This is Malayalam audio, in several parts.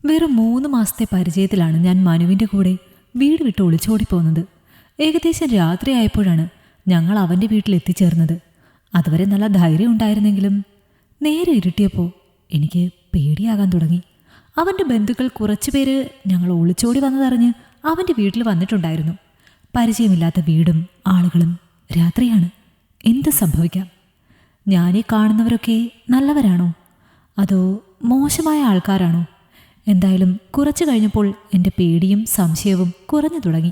വെറും 3 മാസത്തെ പരിചയത്തിലാണ് ഞാൻ മനുവിൻ്റെ കൂടെ വീട് വിട്ട് ഒളിച്ചോടിപ്പോകുന്നത്. ഏകദേശം രാത്രിയായപ്പോഴാണ് ഞങ്ങൾ അവൻ്റെ വീട്ടിൽ എത്തിച്ചേർന്നത്. അതുവരെ നല്ല ധൈര്യം ഉണ്ടായിരുന്നെങ്കിലും നേരെ ഇരുട്ടിയപ്പോൾ എനിക്ക് പേടിയാകാൻ തുടങ്ങി. അവൻ്റെ ബന്ധുക്കൾ കുറച്ചുപേര് ഞങ്ങൾ ഒളിച്ചോടി വന്നതറിഞ്ഞ് അവൻ്റെ വീട്ടിൽ വന്നിട്ടുണ്ടായിരുന്നു. പരിചയമില്ലാത്ത വീടും ആളുകളും. രാത്രിയാണ്, എന്ത് സംഭവിക്കാം? ഞാനീ കാണുന്നവരൊക്കെ നല്ലവരാണോ അതോ മോശമായ ആൾക്കാരാണോ? എന്തായാലും കുറച്ചു കഴിഞ്ഞപ്പോൾ എൻ്റെ പേടിയും സംശയവും കുറഞ്ഞു തുടങ്ങി.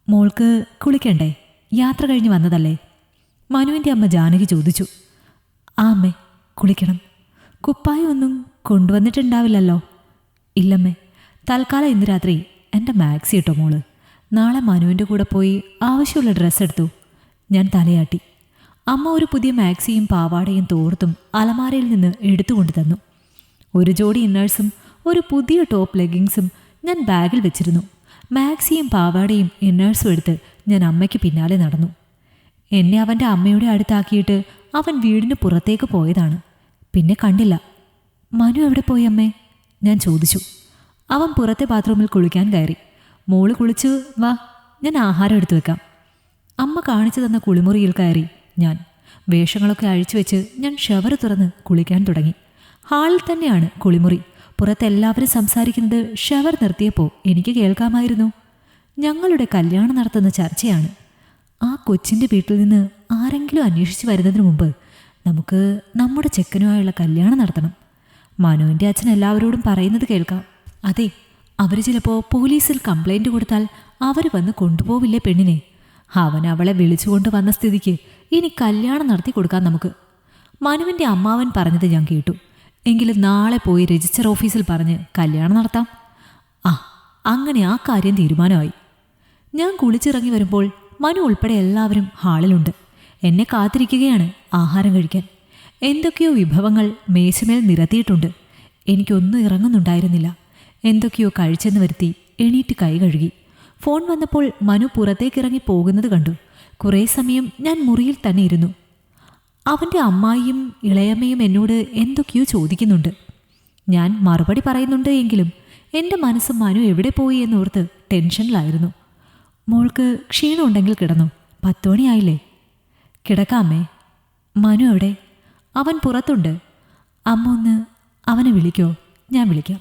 മോൾക്ക് കുളിക്കണ്ടേ? യാത്ര കഴിഞ്ഞ് വന്നതല്ലേ? മനുവിൻ്റെ അമ്മ ജാനകി ചോദിച്ചു. ആ അമ്മേ, കുളിക്കണം. കുപ്പായൊന്നും കൊണ്ടുവന്നിട്ടുണ്ടാവില്ലല്ലോ? ഇല്ലമ്മേ, തൽക്കാലം ഇന്ന് രാത്രി എൻ്റെ മാക്സി ഇട്ടോ മോള്. നാളെ മനുവിൻ്റെ കൂടെ പോയി ആവശ്യമുള്ള ഡ്രസ്സ് എടുത്തു. ഞാൻ തലയാട്ടി. അമ്മ ഒരു പുതിയ മാക്സിയും പാവാടയും തോർത്തും അലമാരയിൽ നിന്ന് എടുത്തുകൊണ്ട് തന്നു. ഒരു ജോഡി ഇന്നേഴ്സും ഒരു പുതിയ ടോപ്പ് ലെഗിങ്സും ഞാൻ ബാഗിൽ വെച്ചിരുന്നു. മാക്സിയും പാവാടയും ഇന്നേഴ്സും എടുത്ത് ഞാൻ അമ്മയ്ക്ക് പിന്നാലെ നടന്നു. എന്നെ അവൻ്റെ അമ്മയുടെ അടുത്താക്കിയിട്ട് അവൻ വീടിന് പുറത്തേക്ക് പോയതാണ്. പിന്നെ കണ്ടില്ല. മനു എവിടെ പോയി അമ്മേ? ഞാൻ ചോദിച്ചു. അവൻ പുറത്തെ ബാത്റൂമിൽ കുളിക്കാൻ കയറി. മോള് കുളിച്ചു വാ, ഞാൻ ആഹാരം എടുത്തു വെക്കാം. അമ്മ കാണിച്ചു തന്ന കുളിമുറിയിൽ കയറി ഞാൻ. വേഷങ്ങളൊക്കെ അഴിച്ചു വെച്ച് ഞാൻ ഷവർ തുറന്ന് കുളിക്കാൻ തുടങ്ങി. ഹാളിൽ തന്നെയാണ് കുളിമുറി. പുറത്തെല്ലാവരും സംസാരിക്കുന്നത് ഷവർ നിർത്തിയപ്പോൾ എനിക്ക് കേൾക്കാമായിരുന്നു. ഞങ്ങളുടെ കല്യാണം നടത്തുന്ന ചർച്ചയാണ്. ആ കൊച്ചിൻ്റെ വീട്ടിൽ നിന്ന് ആരെങ്കിലും അന്വേഷിച്ച് വരുന്നതിന് മുമ്പ് നമുക്ക് നമ്മുടെ ചെക്കനുമായുള്ള കല്യാണം നടത്തണം. മനുവിൻ്റെ അച്ഛൻ എല്ലാവരോടും പറയുന്നത് കേൾക്കാം. അതെ, അവർ ചിലപ്പോൾ പോലീസിൽ കംപ്ലൈൻറ്റ് കൊടുത്താൽ അവർ വന്ന് കൊണ്ടുപോവില്ലേ പെണ്ണിനെ? അവൻ അവളെ വിളിച്ചുകൊണ്ട് വന്ന സ്ഥിതിക്ക് ഇനി കല്യാണം നടത്തി കൊടുക്കാൻ നമുക്ക്. മനുവിൻ്റെ അമ്മാവൻ പറഞ്ഞത് ഞാൻ കേട്ടു. എങ്കിലും നാളെ പോയി രജിസ്റ്റർ ഓഫീസിൽ പറഞ്ഞ് കല്യാണം നടത്താം. അങ്ങനെ ആ കാര്യം തീരുമാനമായി. ഞാൻ കുളിച്ചിറങ്ങി വരുമ്പോൾ മനു ഉൾപ്പെടെ എല്ലാവരും ഹാളിലുണ്ട്. എന്നെ കാത്തിരിക്കുകയാണ് ആഹാരം കഴിക്കാൻ. എന്തൊക്കെയോ വിഭവങ്ങൾ മേശമേൽ നിരത്തിയിട്ടുണ്ട്. എനിക്കൊന്നും ഇറങ്ങുന്നുണ്ടായിരുന്നില്ല. എന്തൊക്കെയോ കഴിച്ചെന്ന് വരുത്തി എണീറ്റ് കൈ കഴുകി. ഫോൺ വന്നപ്പോൾ മനു പുറത്തേക്കിറങ്ങി പോകുന്നത് കണ്ടു. കുറേ സമയം ഞാൻ മുറിയിൽ തന്നെ ഇരുന്നു. അവൻ്റെ അമ്മായിയും ഇളയമ്മയും എന്നോട് എന്തൊക്കെയോ ചോദിക്കുന്നുണ്ട്. ഞാൻ മറുപടി പറയുന്നുണ്ട്. എങ്കിലും എൻ്റെ മനസ്സ് മനു എവിടെ പോയി എന്നോർത്ത് ടെൻഷനിലായിരുന്നു. മോൾക്ക് ക്ഷീണമുണ്ടെങ്കിൽ കിടന്നു. 10 മണിയായില്ലേ? കിടക്കാമേ. മനു എവിടെ? അവൻ പുറത്തുണ്ട്. അമ്മ ഒന്ന് അവനെ വിളിക്കോ? ഞാൻ വിളിക്കാം.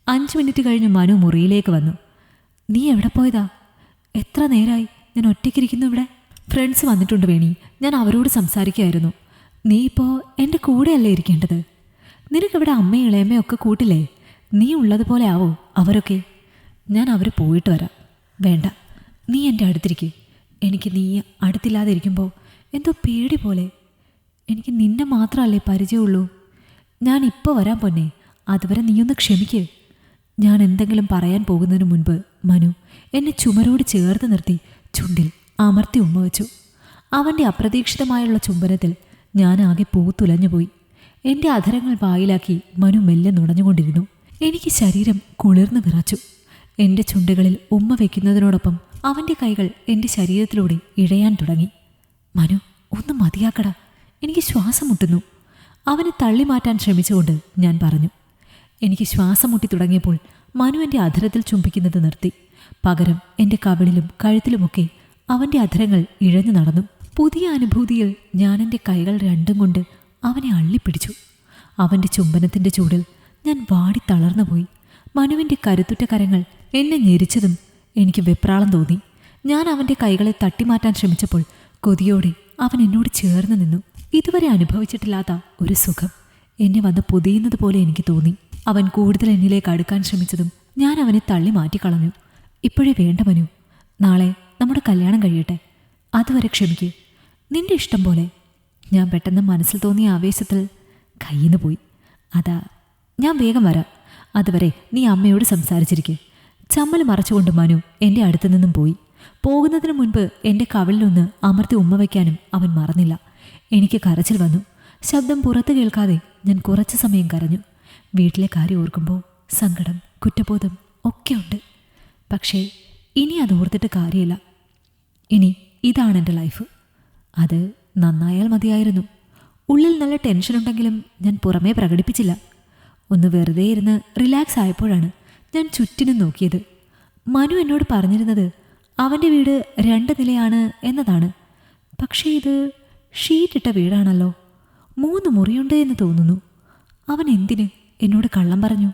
5 മിനിറ്റ് കഴിഞ്ഞ് മനു മുറിയിലേക്ക് വന്നു. നീ എവിടെ പോയതാ? എത്ര നേരമായി ഞാൻ ഒറ്റയ്ക്കിരിക്കുന്നു ഇവിടെ? ഫ്രണ്ട്സ് വന്നിട്ടുണ്ട് വേണി, ഞാൻ അവരോട് സംസാരിക്കുകയായിരുന്നു. നീ ഇപ്പോൾ എൻ്റെ കൂടെയല്ലേ ഇരിക്കേണ്ടത്? നിനക്കിവിടെ അമ്മയും ഇളയമ്മയും ഒക്കെ കൂട്ടില്ലേ? നീ ഉള്ളതുപോലെ ആവോ അവരൊക്കെ? ഞാൻ അവർ പോയിട്ട് വരാം. വേണ്ട, നീ എൻ്റെ അടുത്തിരിക്കുക. എനിക്ക് നീ അടുത്തില്ലാതെ ഇരിക്കുമ്പോൾ എന്തോ പേടി പോലെ. എനിക്ക് നിന്നെ മാത്രമല്ലേ പരിചയമുള്ളൂ. ഞാൻ ഇപ്പോൾ വരാൻ പൊന്നെ, അതുവരെ നീയൊന്ന് ക്ഷമിക്കുക. ഞാൻ എന്തെങ്കിലും പറയാൻ പോകുന്നതിന് മുൻപ് മനു എന്നെ ചുമരോട് ചേർത്ത് നിർത്തി ചുണ്ടിൽ അമർത്തി ഉമ്മ വെച്ചു. അവൻ്റെ അപ്രതീക്ഷിതമായുള്ള ചുംബനത്തിൽ ഞാനാകെ പൂത്തുലഞ്ഞുപോയി. എൻ്റെ അധരങ്ങൾ വായിലാക്കി മനു മെല്ലെ നുണഞ്ഞുകൊണ്ടിരുന്നു. എനിക്ക് ശരീരം കുളിർന്നു വിറച്ചു. എൻ്റെ ചുണ്ടുകളിൽ ഉമ്മ വയ്ക്കുന്നതിനോടൊപ്പം അവൻ്റെ കൈകൾ എൻ്റെ ശരീരത്തിലൂടെ ഇഴയാൻ തുടങ്ങി. മനു, ഒന്ന് മതിയാക്കടാ, എനിക്ക് ശ്വാസം മുട്ടുന്നു. അവനെ തള്ളി മാറ്റാൻ ശ്രമിച്ചുകൊണ്ട് ഞാൻ പറഞ്ഞു. എനിക്ക് ശ്വാസം മുട്ടി തുടങ്ങിയപ്പോൾ മനു എൻ്റെ അധരത്തിൽ ചുംബിക്കുന്നത് നിർത്തി. പകരം എൻ്റെ കവിളിലും കഴുത്തിലുമൊക്കെ അവൻ്റെ അധരങ്ങൾ ഇഴഞ്ഞു നടന്നു. പുതിയ അനുഭൂതിയിൽ ഞാൻ എൻ്റെ കൈകൾ രണ്ടും കൊണ്ട് അവനെ അള്ളിപ്പിടിച്ചു. അവൻ്റെ ചുംബനത്തിൻ്റെ ചൂടിൽ ഞാൻ വാടി തളർന്നുപോയി. മനുവിൻ്റെ കരുത്തുറ്റ കരങ്ങൾ എന്നെ ഞെരിച്ചതും എനിക്ക് വെപ്രാളം തോന്നി. ഞാൻ അവൻ്റെ കൈകളെ തട്ടിമാറ്റാൻ ശ്രമിച്ചപ്പോൾ കൊതിയോടെ അവൻ എന്നോട് ചേർന്ന് നിന്നു. ഇതുവരെ അനുഭവിച്ചിട്ടില്ലാത്ത ഒരു സുഖം എന്നെ വന്ന് പൊതിയുന്നത് പോലെ എനിക്ക് തോന്നി. അവൻ കൂടുതൽ എന്നിലേക്ക് അടുക്കാൻ ശ്രമിച്ചതും ഞാൻ അവനെ തള്ളി മാറ്റിക്കളഞ്ഞു. ഇപ്പോഴേ വേണ്ട മനു, നാളെ നമ്മുടെ കല്യാണം കഴിയട്ടെ. അതുവരെ ക്ഷമിക്കൂ. നിന്റെ ഇഷ്ടം പോലെ. ഞാൻ പെട്ടെന്ന് മനസ്സിൽ തോന്നിയ ആവേശത്തിൽ കയ്യിൽ നിന്ന് പോയി. അതാ, ഞാൻ വേഗം വരാം. അതുവരെ നീ അമ്മയോട് സംസാരിച്ചിരിക്കെ. ചമ്മൽ മറച്ചുകൊണ്ട് മനു എൻ്റെ അടുത്തു നിന്നും പോയി. പോകുന്നതിന് മുൻപ് എൻ്റെ കവിളിലൊന്ന് അമർത്തി ഉമ്മ വയ്ക്കാനും അവൻ മറന്നില്ല. എനിക്ക് കരച്ചിൽ വന്നു. ശബ്ദം പുറത്ത് കേൾക്കാതെ ഞാൻ കുറച്ച് സമയം കരഞ്ഞു. വീട്ടിലെ കാര്യം ഓർക്കുമ്പോൾ സങ്കടം, കുറ്റബോധം ഒക്കെ ഉണ്ട്. പക്ഷേ ഇനി അത് ഓർത്തിട്ട് കാര്യമില്ല. ഇനി ഇതാണ് എൻ്റെ ലൈഫ്. അത് നന്നായാൽ മതിയായിരുന്നു. ഉള്ളിൽ നല്ല ടെൻഷനുണ്ടെങ്കിലും ഞാൻ പുറമേ പ്രകടിപ്പിച്ചില്ല. ഒന്ന് വെറുതെ ഇരുന്ന് റിലാക്സ് ആയപ്പോഴാണ് ഞാൻ ചുറ്റിനും നോക്കിയത്. മനു എന്നോട് പറഞ്ഞിരുന്നത് അവൻ്റെ വീട് 2 നിലയാണ് എന്നതാണ്. പക്ഷേ ഇത് ഷീറ്റിട്ട വീടാണല്ലോ. 3 മുറിയുണ്ട് എന്ന് തോന്നുന്നു. അവൻ എന്തിന് എന്നോട് കള്ളം പറഞ്ഞു?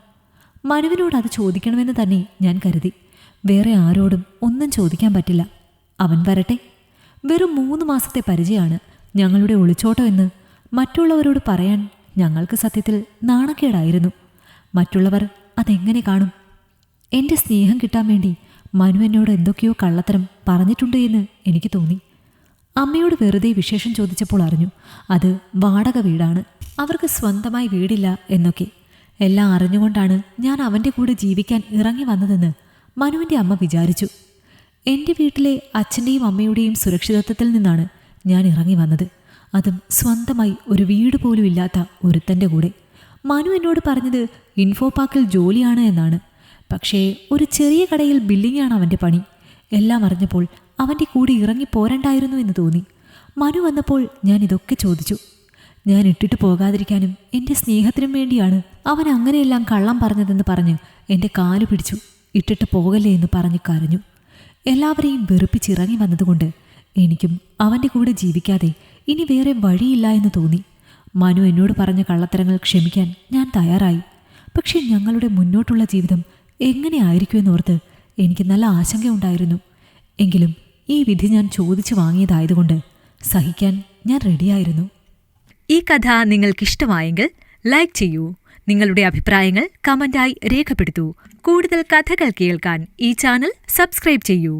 മനുവിനോട് അത് ചോദിക്കണമെന്ന് തന്നെ ഞാൻ കരുതി. വേറെ ആരോടും ഒന്നും ചോദിക്കാൻ പറ്റില്ല. അവൻ വരട്ടെ. വെറും 3 മാസത്തെ പരിചയമാണ് ഞങ്ങളുടെ ഒളിച്ചോട്ടമെന്ന് മറ്റുള്ളവരോട് പറയാൻ ഞങ്ങൾക്ക് സത്യത്തിൽ നാണക്കേടായിരുന്നു. മറ്റുള്ളവർ അതെങ്ങനെ കാണും? എൻ്റെ സ്നേഹം കിട്ടാൻ വേണ്ടി മനു എന്നോട് എന്തൊക്കെയോ കള്ളത്തരം പറഞ്ഞിട്ടുണ്ട് എന്ന് എനിക്ക് തോന്നി. അമ്മയോട് വെറുതെ വിശേഷം ചോദിച്ചപ്പോൾ അറിഞ്ഞു അത് വാടക വീടാണ്, അവർക്ക് സ്വന്തമായി വീടില്ല എന്നൊക്കെ. എല്ലാം അറിഞ്ഞുകൊണ്ടാണ് ഞാൻ അവൻ്റെ കൂടെ ജീവിക്കാൻ ഇറങ്ങി വന്നതെന്ന് മനുവിൻ്റെ അമ്മ വിചാരിച്ചു. എൻ്റെ വീട്ടിലെ അച്ഛൻ്റെയും അമ്മയുടെയും സുരക്ഷിതത്വത്തിൽ നിന്നാണ് ഞാൻ ഇറങ്ങി വന്നത്. അതും സ്വന്തമായി ഒരു വീട് പോലും ഇല്ലാത്ത ഒരുത്തൻ്റെ കൂടെ. മനു എന്നോട് പറഞ്ഞത് ഇൻഫോ പാർക്കിൽ ജോലിയാണ് എന്നാണ്. പക്ഷേ ഒരു ചെറിയ കടയിൽ ബില്ലിങ്ങാണ് അവൻ്റെ പണി. എല്ലാം അറിഞ്ഞപ്പോൾ അവൻ്റെ കൂടെ ഇറങ്ങി പോരണ്ടായിരുന്നു എന്ന് തോന്നി. മനു വന്നപ്പോൾ ഞാൻ ഇതൊക്കെ ചോദിച്ചു. ഞാൻ ഇട്ടിട്ട് പോകാതിരിക്കാനും എൻ്റെ സ്നേഹത്തിനും വേണ്ടിയാണ് അവൻ അങ്ങനെയെല്ലാം കള്ളം പറഞ്ഞതെന്ന് പറഞ്ഞ് എൻ്റെ കാല് പിടിച്ചു. ഇട്ടിട്ട് പോകല്ലേ എന്ന് പറഞ്ഞ് കരഞ്ഞു. എല്ലാവരെയും വെറുപ്പിച്ചിറങ്ങി വന്നതുകൊണ്ട് എനിക്കും അവൻ്റെ കൂടെ ജീവിക്കാതെ ഇനി വേറെ വഴിയില്ല എന്ന് തോന്നി. മനു എന്നോട് പറഞ്ഞ കള്ളത്തരങ്ങൾ ക്ഷമിക്കാൻ ഞാൻ തയ്യാറായി. പക്ഷെ ഞങ്ങളുടെ മുന്നോട്ടുള്ള ജീവിതം എങ്ങനെയായിരിക്കുമെന്നോർത്ത് എനിക്ക് നല്ല ആശങ്കയുണ്ടായിരുന്നു. എങ്കിലും ഈ വിധി ഞാൻ ചോദിച്ചു വാങ്ങിയതായതുകൊണ്ട് സഹിക്കാൻ ഞാൻ റെഡിയായിരുന്നു. ഈ കഥ നിങ്ങൾക്കിഷ്ടമായെങ്കിൽ ലൈക്ക് ചെയ്യൂ. നിങ്ങളുടെ അഭിപ്രായങ്ങൾ കമന്റായി രേഖപ്പെടുത്തൂ. കൂടുതൽ കഥകൾ കേൾക്കാൻ ഈ ചാനൽ സബ്സ്ക്രൈബ് ചെയ്യൂ.